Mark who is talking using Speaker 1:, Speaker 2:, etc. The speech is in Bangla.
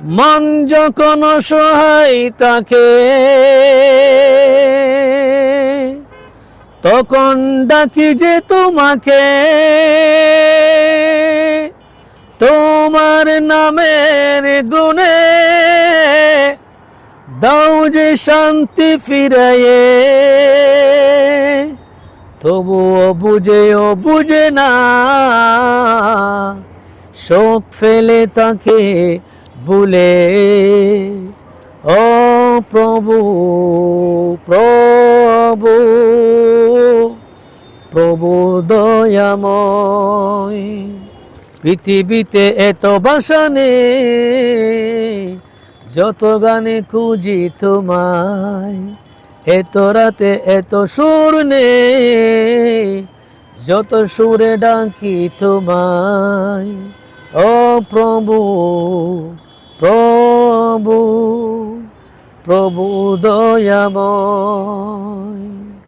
Speaker 1: মন যখন অসহায় থাকে তখন ডাকি যে তোমাকে, তোমার নামের গুণে দাও যে শান্তি ফিরায়ে। তবুও বুঝে না, শোক ফেলে তাকে ভুলে। ও প্রভু প্রভু প্রভু দয়াময়, পৃথিবীতে এত ভাষা নেই, যত গানে খুঁজি তোমায়। এত রাতে এত সুর নেই, যত সুরে ডাকি তোমায়। ও প্রভু প্রভু প্রভু দয়াময়।